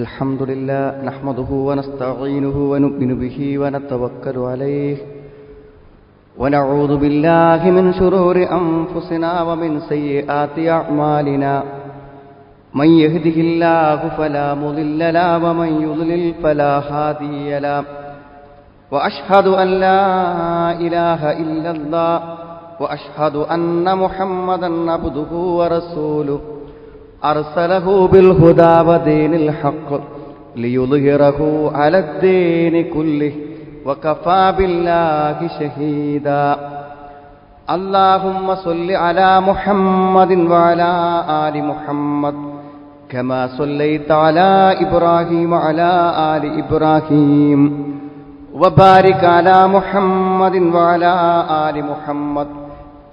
الحمد لله نحمده ونستعينه ونؤمن به ونتوكل عليه ونعوذ بالله من شرور أنفسنا ومن سيئات أعمالنا من يهده الله فلا مضل له ومن يضلل فلا هادي له وأشهد أن لا إله إلا الله وأشهد أن محمدا عبده ورسوله أرسله بالهدى ودين الحق ليظهره على الدين كله وكفى بالله شهيدا اللهم صل على محمد وعلى آل محمد كما صليت على إبراهيم وعلى آل إبراهيم وبارك على محمد وعلى آل محمد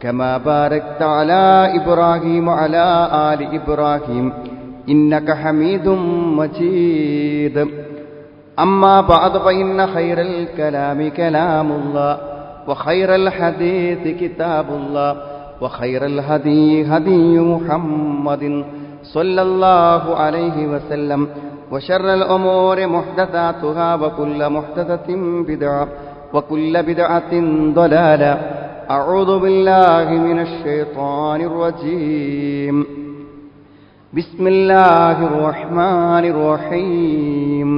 كما باركت على إبراهيم وعلى آل إبراهيم إنك حميد مجيد أما بعد فإن خير الكلام كلام الله وخير الحديث كتاب الله وخير الهدي هدي محمد صلى الله عليه وسلم وشر الأمور محدثاتها وكل محدثة بدعة وكل بدعة ضلالة أعوذ بالله من الشيطان الرجيم بسم الله الرحمن الرحيم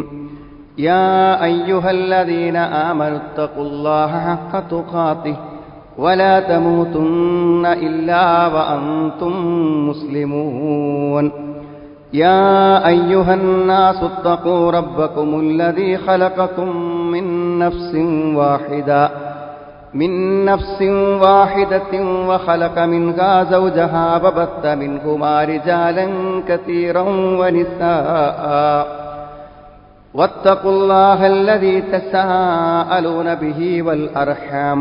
يا أيها الذين آمنوا اتقوا الله حق تقاته ولا تموتن إلا وأنتم مسلمون يا أيها الناس اتقوا ربكم الذي خلقكم من نفس واحدة وخلق منها زوجها وبث منهما رجالا كثيرا ونساء واتقوا الله الذي تساءلون به والأرحام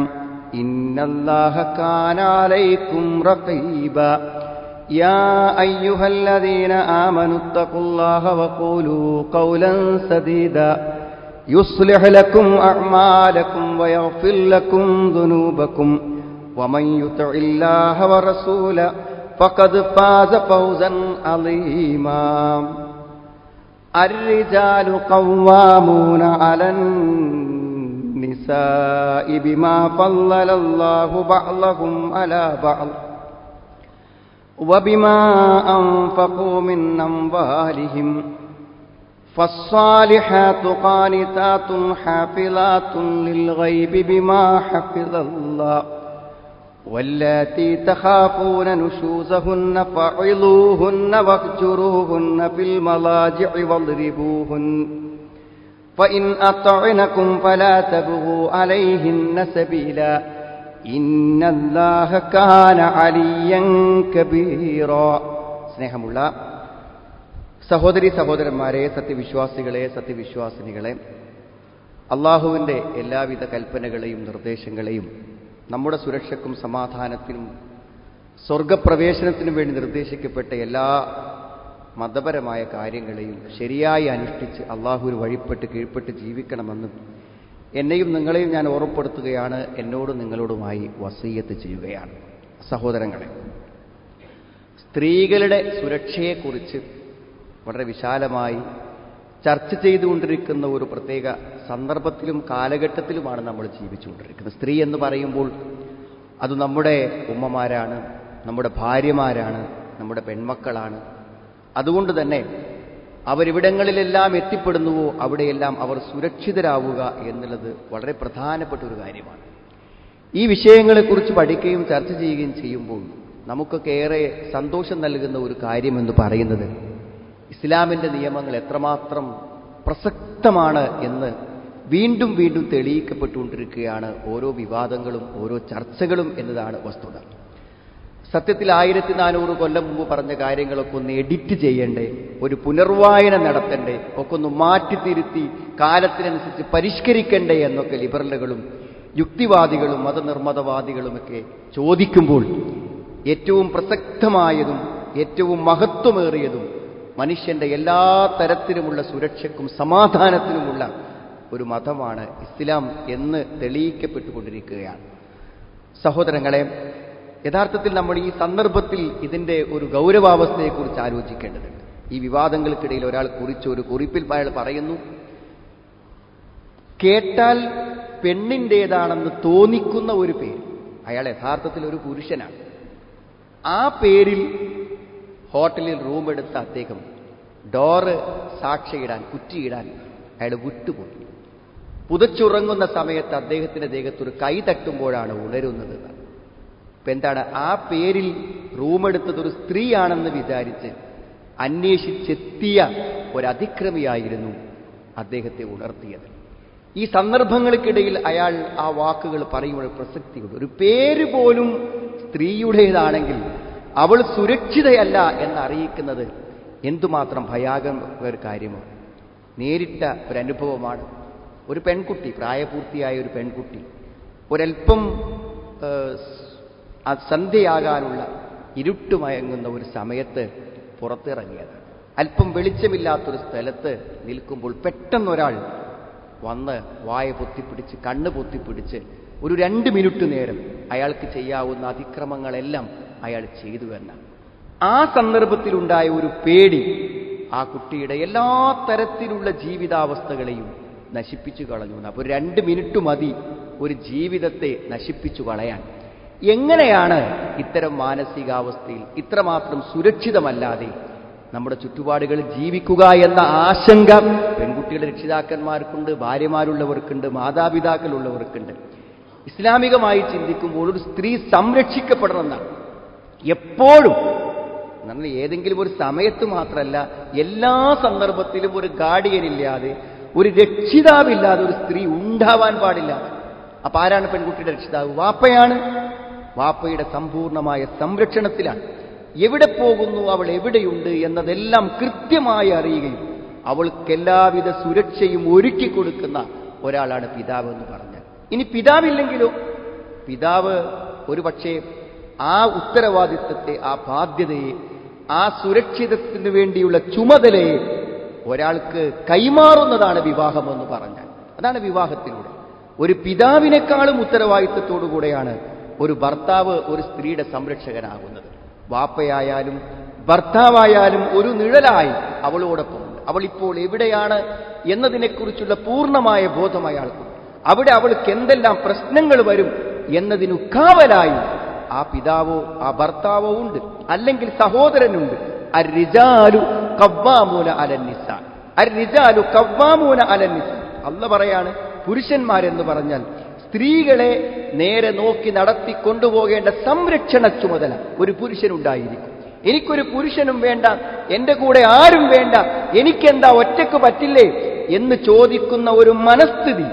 إن الله كان عليكم رقيبا يا أيها الذين آمنوا اتقوا الله وقولوا قولا سديدا يصلح لكم أعمالكم ويغفر لكم ذنوبكم ومن يطع الله ورسوله فقد فاز فوزا عظيما الرجال قوامون على النساء بما فضل الله بعضهم على بعض وبما أنفقوا من أموالهم فالصالحات قانتات حافظات للغيب بما حفظ الله واللاتي تخافون نشوزهن فعظوهن واهجروهن في المضاجع واضربوهن فإن أطعنكم فلا تبغوا عليهن سبيلا إن الله كان عليا كبيرا സ്നേഹമുള്ള സഹോദരി സഹോദരന്മാരെ, സത്യവിശ്വാസികളെ, സത്യവിശ്വാസിനികളെ, അള്ളാഹുവിൻ്റെ എല്ലാവിധ കൽപ്പനകളെയും നിർദ്ദേശങ്ങളെയും നമ്മുടെ സുരക്ഷയ്ക്കും സമാധാനത്തിനും സ്വർഗപ്രവേശനത്തിനും വേണ്ടി നിർദ്ദേശിക്കപ്പെട്ട എല്ലാ മതപരമായ കാര്യങ്ങളെയും ശരിയായി അനുഷ്ഠിച്ച് അള്ളാഹുവിന് വഴിപ്പെട്ട് കീഴ്പ്പെട്ട് ജീവിക്കണമെന്നും എന്നെയും നിങ്ങളെയും ഞാൻ ഓർമ്മപ്പെടുത്തുകയാണ്, എന്നോടും നിങ്ങളോടുമായി വസീയത്ത് ചെയ്യുകയാണ്. സഹോദരങ്ങളെ, സ്ത്രീകളുടെ സുരക്ഷയെക്കുറിച്ച് വളരെ വിശാലമായി ചർച്ച ചെയ്തുകൊണ്ടിരിക്കുന്ന ഒരു പ്രത്യേക സന്ദർഭത്തിലും കാലഘട്ടത്തിലുമാണ് നമ്മൾ ജീവിച്ചുകൊണ്ടിരിക്കുന്നത്. സ്ത്രീ എന്ന് പറയുമ്പോൾ അത് നമ്മുടെ ഉമ്മമാരാണ്, നമ്മുടെ ഭാര്യമാരാണ്, നമ്മുടെ പെൺമക്കളാണ്. അതുകൊണ്ട് തന്നെ അവരിവിടങ്ങളിലെല്ലാം എത്തിപ്പെടുന്നുവോ അവിടെയെല്ലാം അവർ സുരക്ഷിതരാവുക എന്നുള്ളത് വളരെ പ്രധാനപ്പെട്ട ഒരു കാര്യമാണ്. ഈ വിഷയങ്ങളെക്കുറിച്ച് പഠിക്കുകയും ചർച്ച ചെയ്യുകയും ചെയ്യുമ്പോൾ നമുക്കൊക്കെ ഏറെ സന്തോഷം നൽകുന്ന ഒരു കാര്യമെന്ന് പറയുന്നത് ഇസ്ലാമിൻ്റെ നിയമങ്ങൾ എത്രമാത്രം പ്രസക്തമാണ് എന്ന് വീണ്ടും വീണ്ടും തെളിയിക്കപ്പെട്ടുകൊണ്ടിരിക്കുകയാണ് ഓരോ വിവാദങ്ങളും ഓരോ ചർച്ചകളും എന്നതാണ് വസ്തുത. സത്യത്തിൽ 1400 കൊല്ലം മുമ്പ് പറഞ്ഞ കാര്യങ്ങളൊക്കെ ഒന്ന് എഡിറ്റ് ചെയ്യണ്ടേ, ഒരു പുനർവായന നടത്തണ്ടേ, ഒക്കെ ഒന്ന് മാറ്റിത്തിരുത്തി കാലത്തിനനുസരിച്ച് പരിഷ്കരിക്കണ്ടേ എന്നൊക്കെ ലിബറലുകളും യുക്തിവാദികളും മതനിർമ്മതവാദികളുമൊക്കെ ചോദിക്കുമ്പോൾ ഏറ്റവും പ്രസക്തമായതും ഏറ്റവും മഹത്വമേറിയതും മനുഷ്യന്റെ എല്ലാ തരത്തിലുമുള്ള സുരക്ഷയ്ക്കും സമാധാനത്തിനുമുള്ള ഒരു മതമാണ് ഇസ്ലാം എന്ന് തെളിയിക്കപ്പെട്ടുകൊണ്ടിരിക്കുകയാണ്. സഹോദരങ്ങളെ, യഥാർത്ഥത്തിൽ നമ്മൾ ഈ സന്ദർഭത്തിൽ ഇതിൻ്റെ ഒരു ഗൗരവാവസ്ഥയെക്കുറിച്ച് ആലോചിക്കേണ്ടതുണ്ട്. ഈ വിവാദങ്ങൾക്കിടയിൽ ഒരാൾ കുറിച്ച ഒരു കുറിപ്പിൽ അയാൾ പറയുന്നു, കേട്ടാൽ പെണ്ണിൻ്റേതാണെന്ന് തോന്നിക്കുന്ന ഒരു പേര്, അയാൾ യഥാർത്ഥത്തിൽ ഒരു പുരുഷനാണ്. ആ പേരിൽ ഹോട്ടലിൽ റൂമെടുത്ത അദ്ദേഹം ഡോറ് സാക്ഷിയിടാൻ കുറ്റിയിടാൻ അയാൾ വിട്ടുപോയി. പുതച്ചുറങ്ങുന്ന സമയത്ത് അദ്ദേഹത്തിന്റെ ദേഹത്തൊരു കൈ തട്ടുമ്പോഴാണ് ഉണരുന്നത്. ഇപ്പൊ എന്താണ്, ആ പേരിൽ റൂമെടുത്തത് ഒരു സ്ത്രീയാണെന്ന് വിചാരിച്ച് അന്വേഷിച്ചെത്തിയ ഒരതിക്രമിയായിരുന്നു അദ്ദേഹത്തെ ഉണർത്തിയത്. ഈ സന്ദർഭങ്ങൾക്കിടയിൽ അയാൾ ആ വാക്കുകൾ പറയുമ്പോൾ പ്രസക്തിയുണ്ട്. ഒരു പേര് പോലും സ്ത്രീയുടേതാണെങ്കിൽ അവൾ സുരക്ഷിതയല്ല എന്നറിയിക്കുന്നത് എന്തുമാത്രം ഭയാനക ഒരു കാര്യമാണ്. നേരിട്ട ഒരനുഭവമാണ്. ഒരു പെൺകുട്ടി, പ്രായപൂർത്തിയായ ഒരു പെൺകുട്ടി ഒരൽപ്പം സന്ധ്യയാകാനുള്ള ഇരുട്ടുമയങ്ങുന്ന ഒരു സമയത്ത് പുറത്തിറങ്ങിയത്. അല്പം വെളിച്ചമില്ലാത്തൊരു സ്ഥലത്ത് നിൽക്കുമ്പോൾ പെട്ടെന്നൊരാൾ വന്ന് വായ പൊത്തിപ്പിടിച്ച് കണ്ണ് പൊത്തിപ്പിടിച്ച് ഒരു 2 മിനിറ്റ് നേരം അയാൾക്ക് ചെയ്യാവുന്ന അതിക്രമങ്ങളെല്ലാം അയാൾ ചെയ്തു എന്നാണ്. ആ സന്ദർഭത്തിലുണ്ടായ ഒരു പേടി ആ കുട്ടിയുടെ എല്ലാ തരത്തിലുള്ള ജീവിതാവസ്ഥകളെയും നശിപ്പിച്ചു കളഞ്ഞു. അപ്പോൾ 2 മിനിറ്റ് മതി ഒരു ജീവിതത്തെ നശിപ്പിച്ചു കളയാൻ. എങ്ങനെയാണ് ഇത്തരം മാനസികാവസ്ഥയിൽ ഇത്രമാത്രം സുരക്ഷിതമല്ലാതെ നമ്മുടെ ചുറ്റുപാടുകളിൽ ജീവിക്കുക എന്ന ആശങ്ക പെൺകുട്ടികളുടെ രക്ഷിതാക്കന്മാർക്കുണ്ട്, ഭാര്യമാരുള്ളവർക്കുണ്ട്, മാതാപിതാക്കളുള്ളവർക്കുണ്ട്. ഇസ്ലാമികമായി ചിന്തിക്കുമ്പോൾ ഒരു സ്ത്രീ സംരക്ഷിക്കപ്പെടണമെന്നാണ് എപ്പോഴും. നമ്മൾ ഏതെങ്കിലും ഒരു സമയത്ത് മാത്രമല്ല, എല്ലാ സന്ദർഭത്തിലും ഒരു ഗാർഡിയനില്ലാതെ, ഒരു രക്ഷിതാവില്ലാതെ ഒരു സ്ത്രീ ഉണ്ടാവാൻ പാടില്ല. അപ്പൊ ആരാണ് പെൺകുട്ടിയുടെ രക്ഷിതാവ്? വാപ്പയാണ്. വാപ്പയുടെ സമ്പൂർണമായ സംരക്ഷണത്തിലാണ്. എവിടെ പോകുന്നു, അവൾ എവിടെയുണ്ട് എന്നതെല്ലാം കൃത്യമായി അറിയുകയും അവൾക്ക് എല്ലാവിധ സുരക്ഷയും ഒരുക്കി കൊടുക്കുന്ന ഒരാളാണ് പിതാവ് എന്ന് പറഞ്ഞാൽ. ഇനി പിതാവില്ലെങ്കിലോ? പിതാവ് ഒരുപക്ഷെ ആ ഉത്തരവാദിത്വത്തെ, ആ ബാധ്യതയെ, ആ സുരക്ഷിതത്തിന് വേണ്ടിയുള്ള ചുമതലയെ ഒരാൾക്ക് കൈമാറുന്നതാണ് വിവാഹമെന്ന് പറഞ്ഞാൽ. അതാണ് വിവാഹത്തിലൂടെ. ഒരു പിതാവിനേക്കാളും ഉത്തരവാദിത്വത്തോടുകൂടെയാണ് ഒരു ഭർത്താവ് ഒരു സ്ത്രീയുടെ സംരക്ഷകനാകുന്നത്. വാപ്പയായാലും ഭർത്താവായാലും ഒരു നിഴലായി അവളോടൊപ്പമുണ്ട്. അവൾ ഇപ്പോൾ എവിടെയാണ് എന്നതിനെക്കുറിച്ചുള്ള പൂർണ്ണമായ ബോധം അയാൾക്കും, അവിടെ അവൾക്ക് എന്തെല്ലാം പ്രശ്നങ്ങൾ വരും എന്നതിനു കാവലായി ആ പിതാവോ ആ ഭർത്താവോ ഉണ്ട്, അല്ലെങ്കിൽ സഹോദരനുണ്ട്. അർരിജാലു ഖവ്വാമൂന അലന്നിസാ, അർരിജാലു ഖവ്വാമൂന അലന്നിസാ. അല്ലാഹു പറയാണ്, പുരുഷന്മാരെന്ന് പറഞ്ഞാൽ സ്ത്രീകളെ നേരെ നോക്കി നടത്തി കൊണ്ടുപോകേണ്ട സംരക്ഷണ ചുമതല ഒരു പുരുഷനുണ്ടായിരിക്കും. എനിക്കൊരു പുരുഷനും വേണ്ട, എന്റെ കൂടെ ആരും വേണ്ട, എനിക്കെന്താ ഒറ്റയ്ക്ക് പറ്റില്ലേ എന്ന് ചോദിക്കുന്ന ഒരു മനസ്ഥിതി,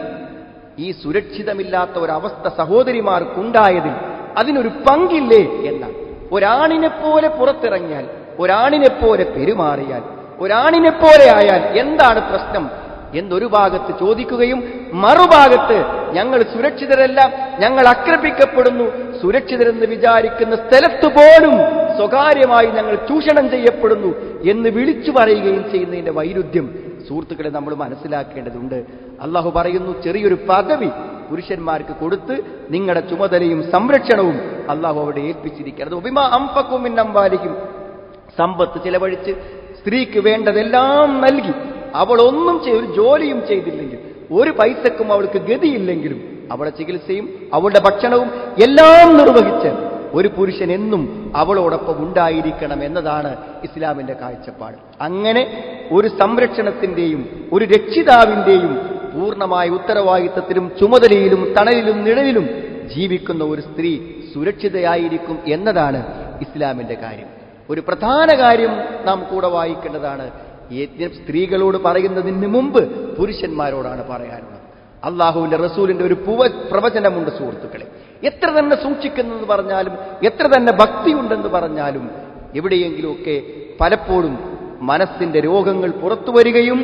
ഈ സുരക്ഷിതമില്ലാത്ത ഒരവസ്ഥ സഹോദരിമാർക്കുണ്ടായതിൽ അതിനൊരു പങ്കില്ലേ എന്നാണ്. ഒരാണിനെപ്പോലെ പുറത്തിറങ്ങിയാൽ, ഒരാണിനെപ്പോലെ പെരുമാറിയാൽ, ഒരാണിനെപ്പോലെ ആയാൽ എന്താണ് പ്രശ്നം എന്നൊരു ഭാഗത്ത് ചോദിക്കുകയും മറുഭാഗത്ത് ഞങ്ങൾ സുരക്ഷിതരല്ല, ഞങ്ങൾ ആക്രമിക്കപ്പെടുന്നു, സുരക്ഷിതരെന്ന് വിചാരിക്കുന്ന സ്ഥലത്ത് പോലും സ്വകാര്യമായി ഞങ്ങൾ ചൂഷണം ചെയ്യപ്പെടുന്നു എന്ന് വിളിച്ചു പറയുകയും ചെയ്യുന്നതിന്റെ വൈരുദ്ധ്യം സുഹൃത്തുക്കളെ നമ്മൾ മനസ്സിലാക്കേണ്ടതുണ്ട്. അള്ളാഹു പറയുന്നു, ചെറിയൊരു പദവി പുരുഷന്മാർക്ക് കൊടുത്ത് നിങ്ങളുടെ ചുമതലയും സംരക്ഷണവും അള്ളാഹു അവിടെ ഏൽപ്പിച്ചിരിക്കുന്നത്. ഉബിമാ അംഫഖു മിൻ അംവാലിഹിം, സമ്പത്ത് ചിലവഴിച്ച് സ്ത്രീക്ക് വേണ്ടതെല്ലാം നൽകി അവൾ ഒന്നും ഒരു ജോലിയും ചെയ്തില്ലെങ്കിൽ, ഒരു പൈസക്കും അവൾക്ക് ഗതിയില്ലെങ്കിലും അവളുടെ ചികിത്സയും അവളുടെ ഭക്ഷണവും എല്ലാം നിർവഹിച്ച് ഒരു പുരുഷൻ എന്നും അവളോടൊപ്പം ഉണ്ടായിരിക്കണം എന്നതാണ് ഇസ്ലാമിന്റെ കാഴ്ചപ്പാട്. അങ്ങനെ ഒരു സംരക്ഷണത്തിന്റെയും ഒരു രക്ഷിതാവിന്റെയും പൂർണ്ണമായ ഉത്തരവാദിത്തത്തിലും ചുമതലയിലും തണലിലും നിഴലിലും ജീവിക്കുന്ന ഒരു സ്ത്രീ സുരക്ഷിതയായിരിക്കും എന്നതാണ് ഇസ്ലാമിന്റെ കാര്യം. ഒരു പ്രധാന കാര്യം നാം കൂടെ വായിക്കേണ്ടതാണ്. സ്ത്രീകളോട് പറയുന്നതിന് മുമ്പ് പുരുഷന്മാരോടാണ് പറയാനുള്ളത്. അള്ളാഹുവിന്റെ റസൂലിന്റെ ഒരു പ്രവചനമുണ്ട് സുഹൃത്തുക്കളെ. എത്ര തന്നെ സൂക്ഷിക്കുന്നെന്ന് പറഞ്ഞാലും, എത്ര തന്നെ ഭക്തിയുണ്ടെന്ന് പറഞ്ഞാലും, എവിടെയെങ്കിലുമൊക്കെ പലപ്പോഴും മനസ്സിന്റെ രോഗങ്ങൾ പുറത്തു വരികയും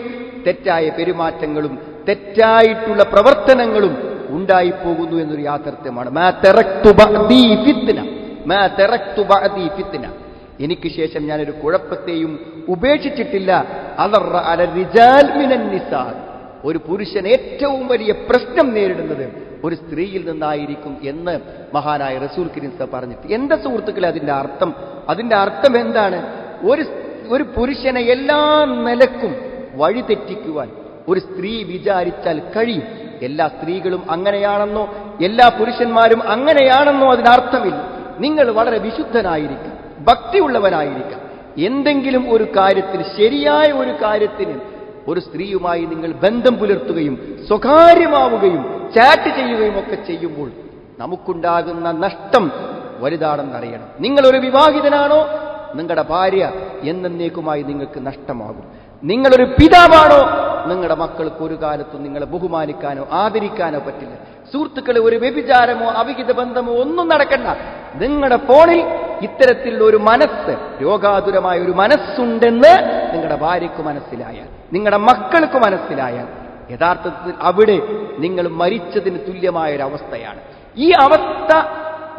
തെറ്റായ പെരുമാറ്റങ്ങളും തെറ്റായിട്ടുള്ള പ്രവർത്തനങ്ങളും ഉണ്ടായിപ്പോകുന്നു എന്നൊരു യാഥാർത്ഥ്യമാണ്. എനിക്ക് ശേഷം ഞാനൊരു കുഴപ്പത്തെയും ഉപേക്ഷിച്ചിട്ടില്ല. ഒരു പുരുഷൻ ഏറ്റവും വലിയ പ്രശ്നം നേരിടുന്നത് ഒരു സ്ത്രീയിൽ നിന്നായിരിക്കും എന്ന് മഹാനായ റസൂൽ കരീം പറഞ്ഞിട്ട്. എന്റെ സുഹൃത്തുക്കളെ, അതിന്റെ അർത്ഥം എന്താണ്? ഒരു ഒരു പുരുഷനെ എല്ലാ നിലക്കും വഴിതെറ്റിക്കുവാൻ ഒരു സ്ത്രീ വിചാരിച്ചാൽ കഴിയും. എല്ലാ സ്ത്രീകളും അങ്ങനെയാണെന്നോ എല്ലാ പുരുഷന്മാരും അങ്ങനെയാണെന്നോ അതിനർത്ഥമില്ല. നിങ്ങൾ വളരെ വിശുദ്ധനായിരിക്കാം, ഭക്തിയുള്ളവനായിരിക്കാം. എന്തെങ്കിലും ഒരു കാര്യത്തിൽ, ശരിയായ ഒരു കാര്യത്തിന് ഒരു സ്ത്രീയുമായി നിങ്ങൾ ബന്ധം പുലർത്തുകയും സ്വകാര്യമാവുകയും ചാറ്റ് ചെയ്യുകയും ഒക്കെ ചെയ്യുമ്പോൾ നമുക്കുണ്ടാകുന്ന നഷ്ടം വലുതാണെന്നറിയണം. നിങ്ങളൊരു വിവാഹിതനാണോ, നിങ്ങളുടെ ഭാര്യ എന്നേക്കുമായി നിങ്ങൾക്ക് നഷ്ടമാകും. നിങ്ങളൊരു പിതാവാണോ, നിങ്ങളുടെ മക്കൾക്ക് ഒരു കാലത്തും നിങ്ങളെ ബഹുമാനിക്കാനോ ആദരിക്കാനോ പറ്റില്ല. സുഹൃത്തുക്കളെ, ഒരു വ്യഭിചാരമോ അവിഹിത ബന്ധമോ ഒന്നും നടക്കണ്ട. നിങ്ങളുടെ ഫോണിൽ ഇത്തരത്തിലുള്ള ഒരു മനസ്സ്, രോഗാതുരമായ ഒരു മനസ്സുണ്ടെന്ന് നിങ്ങളുടെ ഭാര്യയ്ക്ക് മനസ്സിലായാൽ, നിങ്ങളുടെ മക്കൾക്ക് മനസ്സിലായാൽ, യഥാർത്ഥത്തിൽ അവിടെ നിങ്ങൾ മരിച്ചതിന് തുല്യമായൊരവസ്ഥയാണ്. ഈ അവസ്ഥ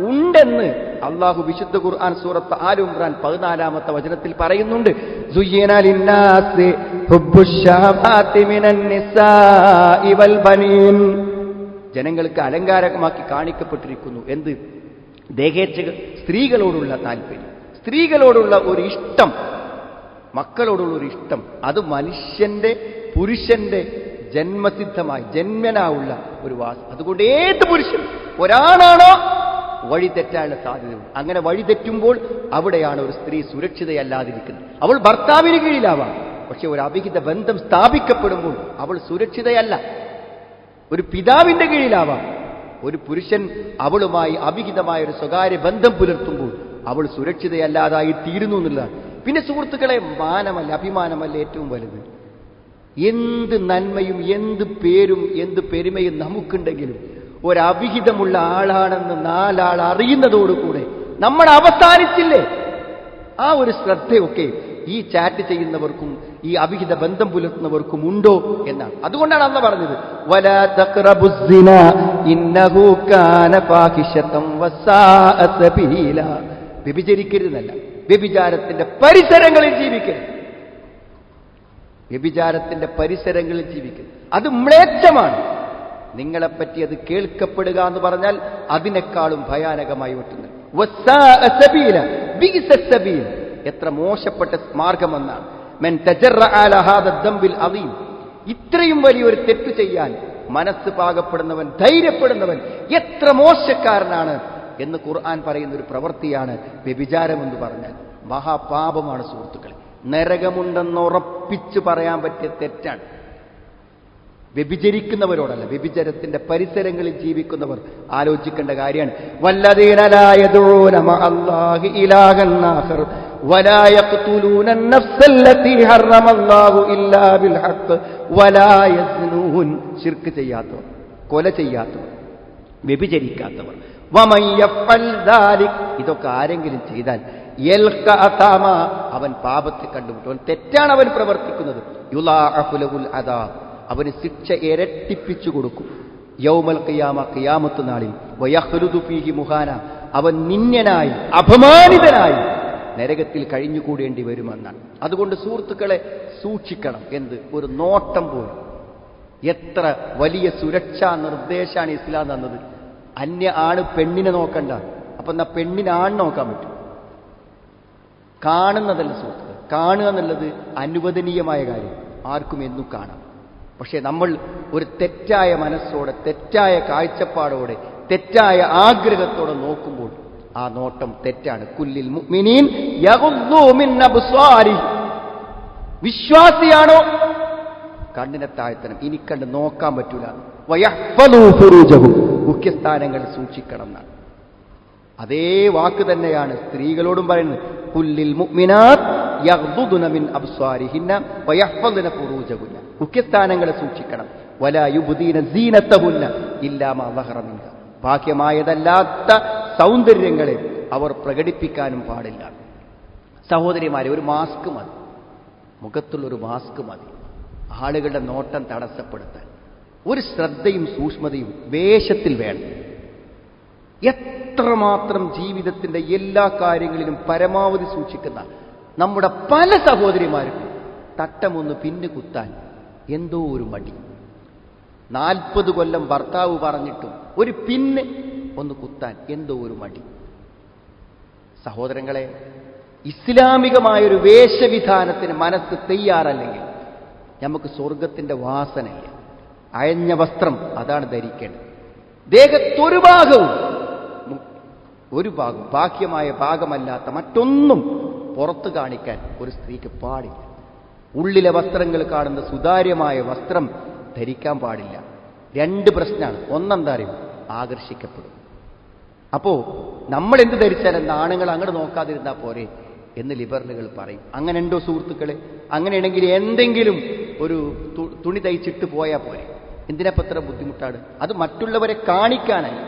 ഉണ്ടെന്ന് അള്ളാഹു വിശുദ്ധ ഖുർആൻ സൂറത്ത് ആൽ ഇംറാൻ 14-ാമത്തെ വചനത്തിൽ പറയുന്നുണ്ട്. സുയ്യിന ലിന്നാസി ഹുബ്ബുശ്ശഹവാതി മിനൻ നിസാഇ വൽ ബനീൻ. ജനങ്ങൾക്ക് അലങ്കാരമാക്കി കാണിക്കപ്പെട്ടിരിക്കുന്നു എന്ത്? ദേഹേച്ഛ, സ്ത്രീകളോടുള്ള താല്പര്യം, സ്ത്രീകളോടുള്ള ഒരു ഇഷ്ടം, മക്കളോടുള്ള ഒരു ഇഷ്ടം. അത് മനുഷ്യന്റെ, പുരുഷന്റെ ജന്മസിദ്ധമായി ജന്മനാവുള്ള ഒരു വാസം. അതുകൊണ്ട് ഏത് പുരുഷൻ, ഒരാണാണോ, വഴി തെറ്റാനുള്ള സാധ്യതയുണ്ട്. അങ്ങനെ വഴി തെറ്റുമ്പോൾ അവിടെയാണ് ഒരു സ്ത്രീ സുരക്ഷിതയല്ലാതിരിക്കുന്നത്. അവൾ ഭർത്താവിന് കീഴിലാവാം, പക്ഷെ ഒരു അവിഹിത ബന്ധം സ്ഥാപിക്കപ്പെടുമ്പോൾ അവൾ സുരക്ഷിതയല്ല. ഒരു പിതാവിന്റെ കീഴിലാവാം. ഒരു പുരുഷൻ അവളുമായി അവിഹിതമായ ഒരു സ്വകാര്യ ബന്ധം പുലർത്തുമ്പോൾ അവൾ സുരക്ഷിതയല്ലാതായി തീരുന്നു എന്നുള്ളതാണ്. പിന്നെ സുഹൃത്തുക്കളെ, മാനമല്ല, അഭിമാനമല്ല ഏറ്റവും വലുത്. എന്ത് നന്മയും എന്ത് പേരും എന്ത് പെരുമയും നമുക്കുണ്ടെങ്കിലും ഒരവിഹിതമുള്ള ആളാണെന്ന് 4 ആൾ അറിയുന്നതോടുകൂടെ നമ്മൾ അവസാനിച്ചില്ലേ? ആ ഒരു ശ്രദ്ധയൊക്കെ ഈ ചാറ്റ് ചെയ്യുന്നവർക്കും ഈ അവിഹിത ബന്ധം പുലർത്തുന്നവർക്കും ഉണ്ടോ എന്നാണ്. അതുകൊണ്ടാണ് അന്ന് പറഞ്ഞത്, വലാ തഖ്റബുസ്സിന ഇന്നഹു കാന ഫാഹിശതൻ വസാഅ സബീല. വ്യഭിചരിക്കരുതെന്നല്ല, വ്യഭിചാരത്തിന്റെ പരിസരങ്ങളിൽ ജീവിക്കരുത്. വ്യഭിചാരത്തിന്റെ പരിസരങ്ങളിൽ ജീവിക്കരുത്. അത് മ്ലേച്ഛമാണ്. നിങ്ങളെപ്പറ്റി അത് കേൾക്കപ്പെടുക എന്ന് പറഞ്ഞാൽ അതിനേക്കാളും ഭയാനകമായി ഒട്ടുന്നത്. വസാഅ സബീല, ബിഇസ സബീൽ, എത്ര മോശപ്പെട്ട മാർഗമെന്നാണ്. മൻ തജറഅ അലാ ഹാദ ദംബിൽ അദീം, ഇത്രയും വലിയൊരു തെറ്റ് ചെയ്യാൻ മനസ്സ് പാകപ്പെടുന്നവൻ, ധൈര്യപ്പെടുന്നവൻ എത്ര മോശക്കാരനാണ് എന്ന് ഖുർആൻ പറയുന്ന ഒരു പ്രവൃത്തിയാണ് വ്യഭിചാരം എന്ന് പറഞ്ഞാൽ. മഹാപാപമാണ് സുഹൃത്തുക്കളെ. നരകമുണ്ടെന്ന് ഉറപ്പിച്ചു പറയാൻ പറ്റിയ തെറ്റാണ്. വ്യഭിചരിക്കുന്നവരോടല്ല, വ്യഭിചരത്തിന്റെ പരിസരങ്ങളിൽ ജീവിക്കുന്നവർ ആലോചിക്കേണ്ട കാര്യമാണ്. വല്ലദീന ലാ യദഊന മഅല്ലാഹി ഇലാഹൻ ആഖർ വലാ യഖ്തുലൂന അൻ-നഫ്സല്ലതീ ഹറമല്ലാഹു ഇല്ലാ ബിൽ ഹഖ് വലാ യസ്നൂൻ. ശിർക്ക് ചെയ്യാത്തവർ, കൊല ചെയ്യാത്തവർ, വ്യഭിചരിക്കാത്തവർ. വമൻ യഫ്അൽ ദാലിക്, ഇതൊക്കെ ആരെങ്കിലും ചെയ്താൽ യൽഖ അതാമ, അവൻ പാപത്തെ കണ്ടുമുട്ടും. അവൻ തെറ്റാണ് അവൻ പ്രവർത്തിക്കുന്നത്. യുളാഅഫു ലഹുൽ അദാബ്, അവന് ശിക്ഷ ഇരട്ടിപ്പിച്ചു കൊടുക്കും. യൗമൽ ഖിയാമ, ഖിയാമത്ത് നാളിൽ. വയഖ്ലുദു ഫീഹി മുഹാന, അവൻ നിന്യനായി അപമാനിതനായി നരകത്തിൽ കഴിഞ്ഞുകൂടേണ്ടി വരുമെന്നാണ്. അതുകൊണ്ട് സുഹൃത്തുക്കളെ, സൂക്ഷിക്കണം. എന്ത്? ഒരു നോട്ടം പോലും. എത്ര വലിയ സുരക്ഷാ നിർദ്ദേശമാണ് ഇസ്ലാം തന്നത്. അന്യ ആണ് പെണ്ണിനെ നോക്കണ്ട, അപ്പൊ എന്നാ പെണ്ണിനെ ആണ് നോക്കാൻ പറ്റും? കാണുന്നതല്ല സുഹൃത്തുക്കൾ. കാണുക എന്നുള്ളത് അനുവദനീയമായ കാര്യം, ആർക്കും എന്നും കാണാം. പക്ഷെ നമ്മൾ ഒരു തെറ്റായ മനസ്സോടെ, തെറ്റായ കാഴ്ചപ്പാടോടെ, തെറ്റായ ആഗ്രഹത്തോടെ നോക്കുമ്പോൾ ആ നോട്ടം തെറ്റാണ്. കുല്ലിൽ മുഅ്മിനീൻ യഗ്ദൂ മിൻ അബ്സാരിഹി, വിശ്വാസിയാണോ കണ്ണിനെ താഴ്ത്തണം, ഇനി കണ്ട് നോക്കാൻ പറ്റൂല. വയഹ്ഫദൂ ഫുറൂജഹും, മുഖ്യസ്ഥാനങ്ങൾ സൂക്ഷിക്കണം എന്നാണ്. അതേ വാക്ക് തന്നെയാണ് സ്ത്രീകളോടും പറയുന്നത്. കുല്ലിൽ മുഅ്മിനാത്ത് യഗ്ദുന മിൻ അബ്സാരിഹിന്ന വയഹ്ഫദന ഫുറൂജഹുന്ന, മുഖ്യസ്ഥാനങ്ങളെ സൂക്ഷിക്കണം. വലാ യുബ്ദീന സീനതഹുന്ന ഇല്ലാ മാ ളഹറ മിൻഹ, ബാഹ്യമായതല്ലാത്ത സൗന്ദര്യങ്ങളെ അവർ പ്രകടിപ്പിക്കാനും പാടില്ല. സഹോദരിമാരെ, ഒരു മാസ്ക് മതി, മുഖത്തുള്ളൊരു മാസ്ക് മതി ആളുകളുടെ നോട്ടം തടസ്സപ്പെടുത്താൻ. ഒരു ശ്രദ്ധയും സൂക്ഷ്മതയും വേഷത്തിൽ വേണം. എത്രമാത്രം ജീവിതത്തിന്റെ എല്ലാ കാര്യങ്ങളിലും പരമാവധി സൂക്ഷിക്കുന്ന നമ്മുടെ പല സഹോദരിമാർക്കും തട്ടമൊന്ന് പിന്നു കുത്താൻ എന്തോ ഒരു മടി. 40 കൊല്ലം ഭർത്താവ് പറഞ്ഞിട്ടും ഒരു പിന്ന് ഒന്ന് കുത്താൻ എന്തോ ഒരു മടി. സഹോദരങ്ങളെ, ഇസ്ലാമികമായൊരു വേഷവിധാനത്തിന് മനസ്സ് തയ്യാറല്ലെങ്കിൽ നമുക്ക് സ്വർഗത്തിന്റെ വാസനയില്ല. അയഞ്ഞ വസ്ത്രം അതാണ് ധരിക്കേണ്ടത്. ദേഹത്തൊരു ഭാഗവും ബാഹ്യമായ ഭാഗമല്ലാത്ത മറ്റൊന്നും പുറത്തു കാണിക്കാൻ ഒരു സ്ത്രീക്ക് പാടില്ല. ഉള്ളിലെ വസ്ത്രങ്ങൾ കാണുന്ന സുതാര്യമായ വസ്ത്രം ധരിക്കാൻ പാടില്ല. രണ്ട് പ്രശ്നമാണ്. ഒന്നെന്താ അറിയും, ആകർഷിക്കപ്പെടും. അപ്പോ നമ്മൾ എന്ത് ധരിച്ചാലും ആണുങ്ങൾ അങ്ങോട്ട് നോക്കാതിരുന്നാൽ പോരെ എന്ന് ലിബറലുകൾ പറയും. അങ്ങനെ ഉണ്ടോ സുഹൃത്തുക്കളെ? അങ്ങനെയാണെങ്കിൽ എന്തെങ്കിലും ഒരു തുണി തയ്ച്ചിട്ട് പോയാൽ പോരെ. എന്തിനപ്പത്ര ബുദ്ധിമുട്ടാണ്? അത് മറ്റുള്ളവരെ കാണിക്കാനല്ല,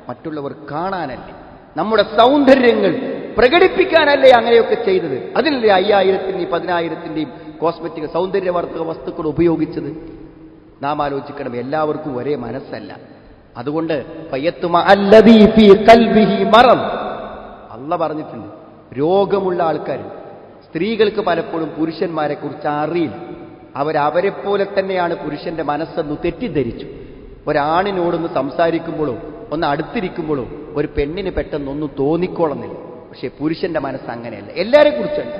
മറ്റുള്ളവർ കാണാനല്ലേ, നമ്മുടെ സൗന്ദര്യങ്ങൾ പ്രകടിപ്പിക്കാനല്ലേ അങ്ങനെയൊക്കെ ചെയ്തത്. അതിനല്ലേ 5000-ന്റെയും 10,000-ന്റെയും കോസ്മെറ്റിക് സൗന്ദര്യവർദ്ധക വസ്തുക്കൾ ഉപയോഗിച്ചത്. നാം ആലോചിക്കണം, എല്ലാവർക്കും ഒരേ മനസ്സല്ല. അതുകൊണ്ട് അള്ളാഹ് പറഞ്ഞിട്ടുണ്ട്, രോഗമുള്ള ആൾക്കാർ, സ്ത്രീകൾക്ക് പലപ്പോഴും പുരുഷന്മാരെ കുറിച്ച് അറിയില്ല. അവരെപ്പോലെ തന്നെയാണ് പുരുഷന്റെ മനസ്സെന്ന് തെറ്റിദ്ധരിച്ചു. ഒരാണിനോടൊന്ന് സംസാരിക്കുമ്പോഴോ ഒന്ന് അടുത്തിരിക്കുമ്പോഴോ ഒരു പെണ്ണിന് പെട്ടെന്നൊന്നും തോന്നിക്കോളുന്നില്ല. പക്ഷെ പുരുഷന്റെ മനസ്സ് അങ്ങനെയല്ല. എല്ലാരെ കുറിച്ചല്ല.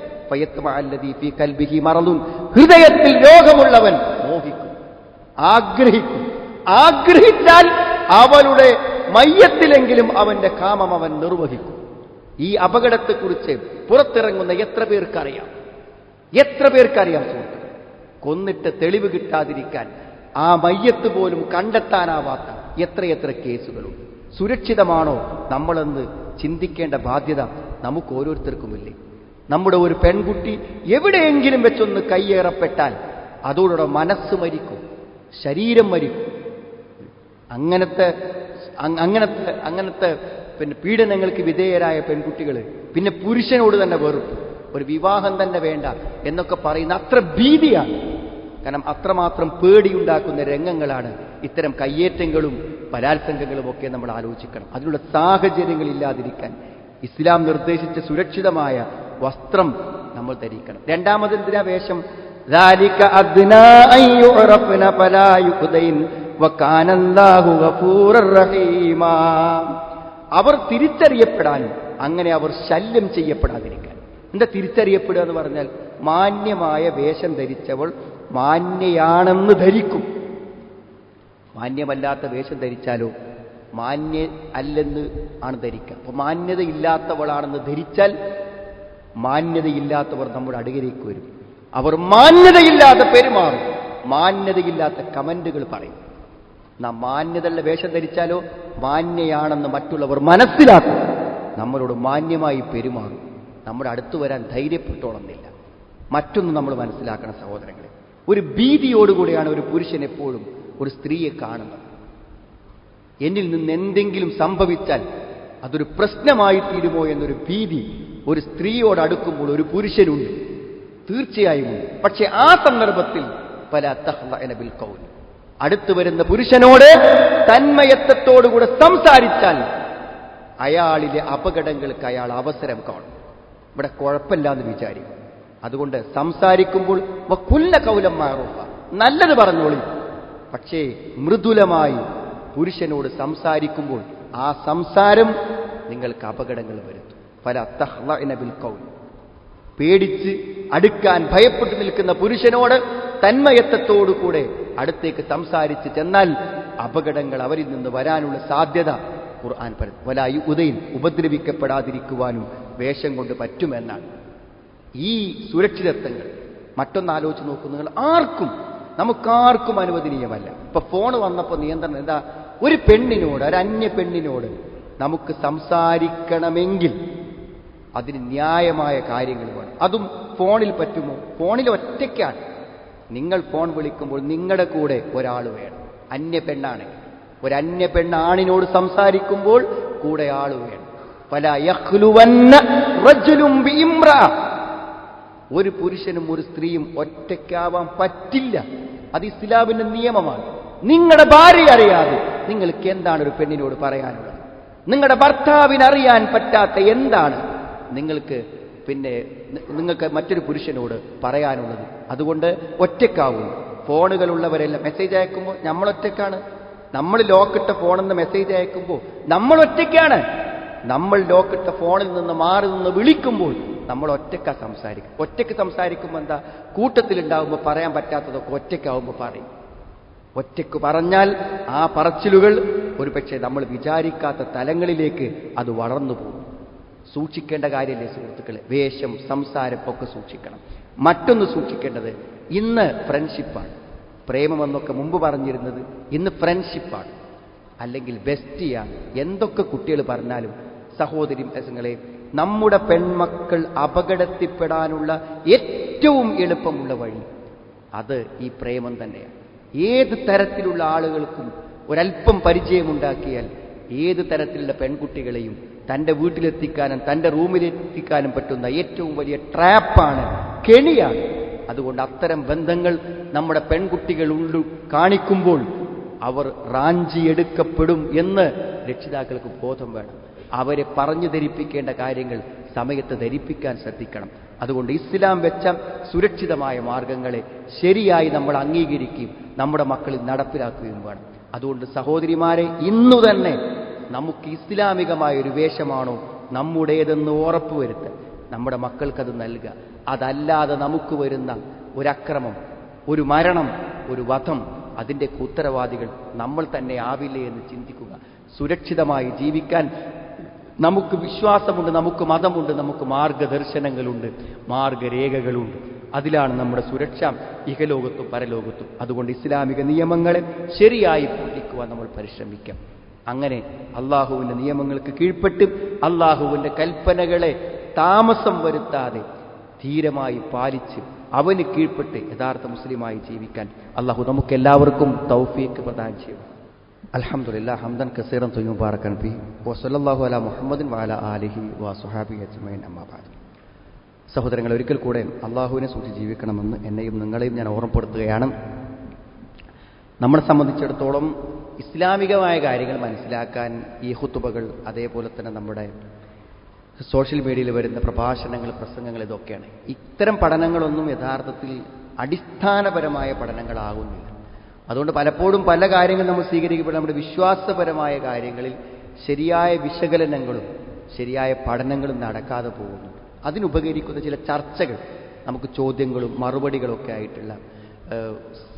ഹൃദയത്തിൽ രോഗമുള്ളവൻ മോഹിക്കും, ആഗ്രഹിക്കും. ആഗ്രഹിച്ചാൽ അവളുടെ മയ്യത്തിലെങ്കിലും അവന്റെ കാമം അവൻ നിർവഹിക്കും. ഈ അപകടത്തെക്കുറിച്ച് പുറത്തിറങ്ങുന്ന എത്ര പേർക്കറിയാം? എത്ര പേർക്കറിയാം സുഹൃത്ത്? കൊന്നിട്ട് തെളിവ് കിട്ടാതിരിക്കാൻ ആ മയ്യത്ത് പോലും കണ്ടെത്താനാവാത്ത എത്രയെത്ര കേസുകളുണ്ട്. സുരക്ഷിതമാണോ നമ്മളെന്ന് ചിന്തിക്കേണ്ട ബാധ്യത നമുക്ക് ഓരോരുത്തർക്കുമില്ലേ? നമ്മുടെ ഒരു പെൺകുട്ടി എവിടെയെങ്കിലും വെച്ചൊന്ന് കയ്യേറപ്പെട്ടാൽ അതോടെ മനസ്സ് മരിക്കും, ശരീരം മരിക്കും. അങ്ങനത്തെ പിന്നെ പീഡനങ്ങൾക്ക് വിധേയരായ പെൺകുട്ടികൾ പിന്നെ പുരുഷനോട് തന്നെ വെറുപ്പ്, ഒരു വിവാഹം തന്നെ വേണ്ട എന്നൊക്കെ പറയുന്ന അത്ര ഭീതിയാണ്. കാരണം അത്രമാത്രം പേടിയുണ്ടാക്കുന്ന രംഗങ്ങളാണ് ഇത്തരം കയ്യേറ്റങ്ങളും ബലാത്സംഗങ്ങളും ഒക്കെ നമ്മൾ ആലോചിക്കണം. അതിനുള്ള സാഹചര്യങ്ങളില്ലാതിരിക്കാൻ ഇസ്ലാം നിർദ്ദേശിച്ച സുരക്ഷിതമായ വസ്ത്രം നമ്മൾ ധരിക്കണം. രണ്ടാമത് എന്തിനാ വേഷം? അവർ തിരിച്ചറിയപ്പെടാനും അങ്ങനെ അവർ ശല്യം ചെയ്യപ്പെടാതിരിക്കാൻ. എന്താ തിരിച്ചറിയപ്പെടുക എന്ന് പറഞ്ഞാൽ, മാന്യമായ വേഷം ധരിച്ചവൾ മാന്യയാണെന്ന് ധരിക്കും. മാന്യമല്ലാത്ത വേഷം ധരിച്ചാലോ മാന്യ അല്ലെന്ന് ആണ് ധരിക്കുക. അപ്പൊ മാന്യതയില്ലാത്തവളാണെന്ന് ധരിച്ചാൽ മാന്യതയില്ലാത്തവർ നമ്മുടെ അടുകിലേക്ക് വരും. അവർ മാന്യതയില്ലാതെ പെരുമാറും, മാന്യതയില്ലാത്ത കമന്റുകൾ പറയും. നാം മാന്യതയുള്ള വേഷം ധരിച്ചാലോ മാന്യയാണെന്ന് മറ്റുള്ളവർ മനസ്സിലാക്കും, നമ്മളോട് മാന്യമായി പെരുമാറും, നമ്മുടെ അടുത്ത് വരാൻ ധൈര്യപ്പെട്ടോണമെന്നില്ല. മറ്റൊന്ന് നമ്മൾ മനസ്സിലാക്കണം സഹോദരങ്ങളെ, ഒരു ഭീതിയോടുകൂടിയാണ് ഒരു പുരുഷൻ എപ്പോഴും ഒരു സ്ത്രീയെ കാണുന്നത്. എന്നിൽ നിന്ന് എന്തെങ്കിലും സംഭവിച്ചാൽ അതൊരു പ്രശ്നമായി തീരുമോ എന്നൊരു ഭീതി ഒരു സ്ത്രീയോട് അടുക്കുമ്പോൾ ഒരു പുരുഷനുണ്ട്, തീർച്ചയായും ഉണ്ട്. പക്ഷെ ആ സന്ദർഭത്തിൽ അടുത്തു വരുന്ന പുരുഷനോട് തന്മയത്വത്തോടുകൂടെ സംസാരിച്ചാൽ അയാളിലെ അപകടങ്ങൾക്ക് അയാൾ അവസരം കാണും. ഇവിടെ കുഴപ്പമില്ല എന്ന് വിചാരിക്കും. അതുകൊണ്ട് സംസാരിക്കുമ്പോൾ വകുല്ല ഖൗലൻ മഅറൂഫ, നല്ലത് പറഞ്ഞോളി. പക്ഷേ മൃദുലമായി പുരുഷനോട് സംസാരിക്കുമ്പോൾ ആ സംസാരം നിങ്ങൾക്ക് അപകടങ്ങൾ വരുത്തും. ഫലാ തഖ്ളഅന ബിൽ ഖൗൽ. പേടിച്ച് അടുക്കാൻ ഭയപ്പെട്ടു നിൽക്കുന്ന പുരുഷനോട് തന്മയത്വത്തോടുകൂടെ അടുത്തേക്ക് സംസാരിച്ച് ചെന്നാൽ അപകടങ്ങൾ അവരിൽ നിന്ന് വരാനുള്ള സാധ്യത ഖുർആൻ പറയുന്നു. വലാ യുദൈൻ, ഉപദ്രവിക്കപ്പെടാതിരിക്കുവാനും വേഷം കൊണ്ട് പറ്റുമെന്നാണ്. ഈ സുരക്ഷിതത്വങ്ങൾ മറ്റൊന്നാലോചിച്ച് നോക്കുന്നങ്ങൾ നമുക്കാർക്കും അനുവദനീയമല്ല. ഇപ്പൊ ഫോൺ വന്നപ്പോൾ നിയന്ത്രണം എന്താ? ഒരു പെണ്ണിനോട്, ഒരു അന്യ പെണ്ണിനോട് നമുക്ക് സംസാരിക്കണമെങ്കിൽ അതിന് ന്യായമായ കാര്യങ്ങൾ വേണം. അതും ഫോണിൽ പറ്റുമോ? ഫോണിൽ ഒറ്റയ്ക്കാണ്. നിങ്ങൾ ഫോൺ വിളിക്കുമ്പോൾ നിങ്ങളുടെ കൂടെ ഒരാൾ വേണം. അന്യ പെണ്ണാണെങ്കിൽ, ഒരു അന്യ പെണ്ണാണിനോട് സംസാരിക്കുമ്പോൾ കൂടെ ആൾ വേണം. ഫലാ യഖ്ലുവന്ന റജുലുൻ ബിഇംറഅ, ഒരു പുരുഷനും ഒരു സ്ത്രീയും ഒറ്റയ്ക്കാവാൻ പറ്റില്ല. അത് ഇസ്ലാമിന്റെ നിയമമാണ്. നിങ്ങളുടെ ഭാര്യ അറിയാതെ നിങ്ങൾക്ക് എന്താണ് ഒരു പെണ്ണിനോട് പറയാനുള്ളത്? നിങ്ങളുടെ ഭർത്താവിനറിയാൻ പറ്റാത്ത എന്താണ് നിങ്ങൾക്ക് മറ്റൊരു പുരുഷനോട് പറയാനുള്ളത്? അതുകൊണ്ട് ഒറ്റയ്ക്കാവും. ഫോണുകളുള്ളവരെല്ലാം മെസ്സേജ് അയക്കുമ്പോൾ നമ്മൾ ഒറ്റയ്ക്കാണ്. നമ്മൾ ലോക്കിട്ട ഫോണെന്ന് മെസ്സേജ് അയക്കുമ്പോൾ നമ്മൾ ഒറ്റയ്ക്കാണ്. നമ്മൾ ലോക്കിട്ട ഫോണിൽ നിന്ന് മാറി നിന്ന് വിളിക്കുമ്പോൾ നമ്മൾ സംസാരിക്കും. ഒറ്റയ്ക്ക് സംസാരിക്കുമ്പോൾ എന്താ, കൂട്ടത്തിലുണ്ടാവുമ്പോൾ പറയാൻ പറ്റാത്തതൊക്കെ ഒറ്റയ്ക്കാവുമ്പോൾ പറയും. ഒറ്റയ്ക്ക് പറഞ്ഞാൽ ആ പറച്ചിലുകൾ ഒരുപക്ഷെ നമ്മൾ വിചാരിക്കാത്ത തലങ്ങളിലേക്ക് അത് വളർന്നു പോകും. സൂക്ഷിക്കേണ്ട കാര്യമല്ലേ സുഹൃത്തുക്കളെ? വേഷം, സംസാരമൊക്കെ സൂക്ഷിക്കണം. മറ്റൊന്ന് സൂക്ഷിക്കേണ്ടത്, ഇന്ന് ഫ്രണ്ട്ഷിപ്പാണ്. പ്രേമമെന്നൊക്കെ മുമ്പ് പറഞ്ഞിരുന്നത് ഇന്ന് ഫ്രണ്ട്ഷിപ്പാണ്, അല്ലെങ്കിൽ ബെസ്റ്റിയാണ്. എന്തൊക്കെ കുട്ടികൾ പറഞ്ഞാലും സഹോദരികളെ, നമ്മുടെ പെൺമക്കൾ അപകടത്തിൽപ്പെടാനുള്ള ഏറ്റവും എളുപ്പമുള്ള വഴി അത് ഈ പ്രേമം തന്നെയാണ്. ഏത് തരത്തിലുള്ള ആളുകൾക്കും ഒരല്പം പരിചയമുണ്ടാക്കിയാൽ ഏത് തരത്തിലുള്ള പെൺകുട്ടികളെയും തൻ്റെ വീട്ടിലെത്തിക്കാനും തൻ്റെ റൂമിലെത്തിക്കാനും പറ്റുന്ന ഏറ്റവും വലിയ ട്രാപ്പാണ്, കെണിയാണ്. അതുകൊണ്ട് അത്തരം ബന്ധങ്ങൾ നമ്മുടെ പെൺകുട്ടികൾ കാണിക്കുമ്പോൾ അവർ റാഞ്ചിയെടുക്കപ്പെടും എന്ന് രക്ഷിതാക്കൾക്ക് ബോധം വേണം. അവരെ പറഞ്ഞു ധരിപ്പിക്കേണ്ട കാര്യങ്ങൾ സമയത്ത് ധരിപ്പിക്കാൻ ശ്രദ്ധിക്കണം. അതുകൊണ്ട് ഇസ്ലാം വെച്ച സുരക്ഷിതമായ മാർഗങ്ങളെ ശരിയായി നമ്മൾ അംഗീകരിക്കുകയും നമ്മുടെ മക്കളിൽ നടപ്പിലാക്കുകയും വേണം. അതുകൊണ്ട് സഹോദരിമാരെ, ഇന്നു തന്നെ നമുക്ക് ഇസ്ലാമികമായ ഒരു വേഷമാണോ നമ്മുടേതെന്ന് ഉറപ്പുവരുത്തുക, നമ്മുടെ മക്കൾക്കത് നൽകുക. അതല്ലാതെ നമുക്ക് വരുന്ന ഒരക്രമം, ഒരു മരണം, ഒരു വധം, അതിൻ്റെ ഉത്തരവാദികൾ നമ്മൾ തന്നെ ആവില്ലേ എന്ന് ചിന്തിക്കുക. സുരക്ഷിതമായി ജീവിക്കാൻ നമുക്ക് വിശ്വാസമുണ്ട്, നമുക്ക് മതമുണ്ട്, നമുക്ക് മാർഗദർശനങ്ങളുണ്ട്, മാർഗരേഖകളുണ്ട്. അതിലാണ് നമ്മുടെ സുരക്ഷ ഇഹലോകത്തും പരലോകത്തും. അതുകൊണ്ട് ഇസ്ലാമിക നിയമങ്ങളെ ശരിയായി പാലിക്കുവാൻ നമ്മൾ പരിശ്രമിക്കാം. അങ്ങനെ അള്ളാഹുവിൻ്റെ നിയമങ്ങൾക്ക് കീഴ്പ്പെട്ട് അള്ളാഹുവിൻ്റെ കൽപ്പനകളെ താമസം വരുത്താതെ ധീരമായി പാലിച്ച് അവന് കീഴ്പ്പെട്ട് യഥാർത്ഥ മുസ്ലിമായി ജീവിക്കാൻ അള്ളാഹു നമുക്കെല്ലാവർക്കും തൗഫീഖ് പ്രദാനം ചെയ്യും. അൽഹംദുലില്ലാഹ് ഹംദൻ കസീറൻ ത്വയ്യിബൻ മുബാറകൻ ഫീഹി വസല്ലല്ലാഹു അലാ മുഹമ്മദിൻ വഅലാ ആലിഹി വസ്വഹാബിഹി അജ്മഈൻ. അമ്മാ ബഅദ്. സഹോദരങ്ങൾ, ഒരിക്കൽ കൂടെ അള്ളാഹുവിനെ സൂക്ഷിച്ച് ജീവിക്കണമെന്ന് എന്നെയും നിങ്ങളെയും ഞാൻ ഓർമ്മപ്പെടുത്തുകയാണ്. നമ്മളെ സംബന്ധിച്ചിടത്തോളം ഇസ്ലാമികമായ കാര്യങ്ങൾ മനസ്സിലാക്കാൻ ഈ ഖുതുബകൾ, അതേപോലെ തന്നെ നമ്മുടെ സോഷ്യൽ മീഡിയയിൽ വരുന്ന പ്രഭാഷണങ്ങൾ, പ്രസംഗങ്ങൾ, ഇതൊക്കെയാണ്. ഇത്തരം പഠനങ്ങളൊന്നും യഥാർത്ഥത്തിൽ അടിസ്ഥാനപരമായ പഠനങ്ങളാകുന്നില്ല. അതുകൊണ്ട് പലപ്പോഴും പല കാര്യങ്ങൾ നമ്മൾ സ്വീകരിക്കുമ്പോൾ നമ്മുടെ വിശ്വാസപരമായ കാര്യങ്ങളിൽ ശരിയായ വിശകലനങ്ങളും ശരിയായ പഠനങ്ങളും നടക്കാതെ പോകുന്നു. അതിനുപകരിക്കുന്ന ചില ചർച്ചകൾ, നമുക്ക് ചോദ്യങ്ങളും മറുപടികളൊക്കെ ആയിട്ടുള്ള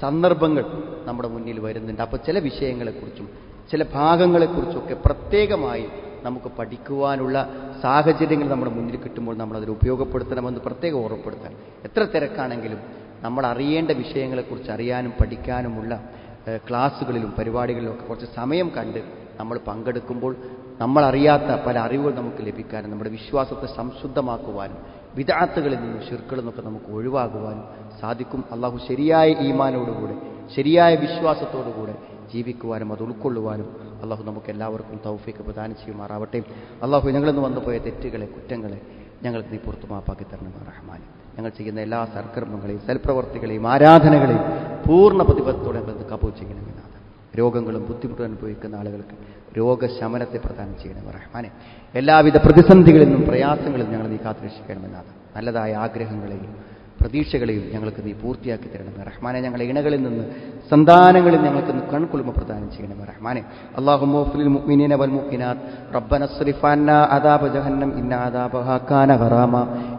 സന്ദർഭങ്ങൾ നമ്മുടെ മുന്നിൽ വരുന്നുണ്ട്. അപ്പോൾ ചില വിഷയങ്ങളെക്കുറിച്ചും ചില ഭാഗങ്ങളെക്കുറിച്ചൊക്കെ പ്രത്യേകമായി നമുക്ക് പഠിക്കുവാനുള്ള സാഹചര്യങ്ങൾ നമ്മുടെ മുന്നിൽ കിട്ടുമ്പോൾ നമ്മളതിൽ ഉപയോഗപ്പെടുത്തണമെന്ന് പ്രത്യേകം ഓർമ്മപ്പെടുത്താൻ. എത്ര തിരക്കാണെങ്കിലും നമ്മൾ അറിയേണ്ട വിഷയങ്ങളെക്കുറിച്ച് അറിയാനും പഠിക്കാനുമുള്ള ക്ലാസ്സുകളിലും പരിപാടികളിലും ഒക്കെ കുറച്ച് സമയം കണ്ട് നമ്മൾ പങ്കെടുക്കുമ്പോൾ നമ്മളറിയാത്ത പല അറിവുകൾ നമുക്ക് ലഭിക്കാനും നമ്മുടെ വിശ്വാസത്തെ സംശുദ്ധമാക്കുവാനും ബിദ്അത്തുകളിൽ നിന്നും ശിർക്കുകളിൽ നിന്നൊക്കെ നമുക്ക് ഒഴിവാകുവാനും സാധിക്കും. അള്ളാഹു ശരിയായ ഈമാനോടുകൂടെ ശരിയായ വിശ്വാസത്തോടുകൂടെ ജീവിക്കുവാനും അത് ഉൾക്കൊള്ളുവാനും അള്ളാഹു നമുക്ക് എല്ലാവർക്കും തൗഫീഖ് പ്രദാനം ചെയ്യുമാറാവട്ടെ. അള്ളാഹു ഞങ്ങളിന്ന് വന്നുപോയ തെറ്റുകളെ, കുറ്റങ്ങളെ ഞങ്ങൾക്ക് നീ പുറത്തു മാപ്പാക്കി തരണം റഹ്മാൻ. ഞങ്ങൾ ചെയ്യുന്ന എല്ലാ സൽക്കർമ്മങ്ങളെയും സൽപ്രവർത്തികളെയും ആരാധനകളെയും പൂർണ്ണ പ്രതിബദ്ധത്തോടെ ഞങ്ങൾ കബൂൽ ചെയ്യണമെന്നാണ്. രോഗങ്ങളും ബുദ്ധിമുട്ടും അനുഭവിക്കുന്ന ആളുകൾക്ക് രോഗശമനത്തെ പ്രദാനം ചെയ്യണം റഹ്മാനെ. എല്ലാവിധ പ്രതിസന്ധികളിൽ നിന്നും പ്രയാസങ്ങളിൽ ഞങ്ങൾ നീ കാത്തുരക്ഷിക്കണമെന്നാണ്. നല്ലതായ ആഗ്രഹങ്ങളെയും പ്രതീക്ഷകളെയും ഞങ്ങൾക്ക് നീ പൂർത്തിയാക്കി തരണം റഹ്മാനെ. ഞങ്ങളെ ഇണകളിൽ നിന്ന് സന്താനങ്ങളിൽ ഞങ്ങൾക്ക് കൺകുളിമ പ്രദാനം ചെയ്യണം റഹ്മാനെ. അല്ലാഹുമ്മ ഗ്ഫിർ മുഅ്മിനീന വൽ മുഅ്മിനാത്ത് റബ്ബന സ്രിഫ് അന്നാ അദാബ ജഹന്നം ഇന്ന അദാബഹാ കാന ഗറാമ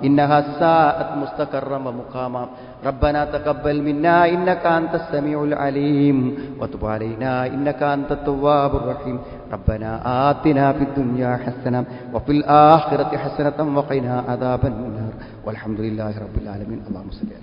ഇന്നഹാ സാഅത് മുസ്തഖറൻ വ മുഖാമ റബ്ബന തഖബ്ബൽ മിന്നാ ഇന്നക അൻതസ് സമീഉൽ അലീം വതുബ് അലൈനാ ഇന്നക അൻതത് തവ്വാബുർ റഹീം റബ്ബന ആതിനാ ഫിദ് ദുനിയാ ഹസന വഫിൽ ആഖിറതി ഹസനതൻ വഖിനാ അദാബൻ നാർ വൽഹംദുലില്ലാഹി റബ്ബിൽ ആലമീൻ. അല്ലാഹുമ്മ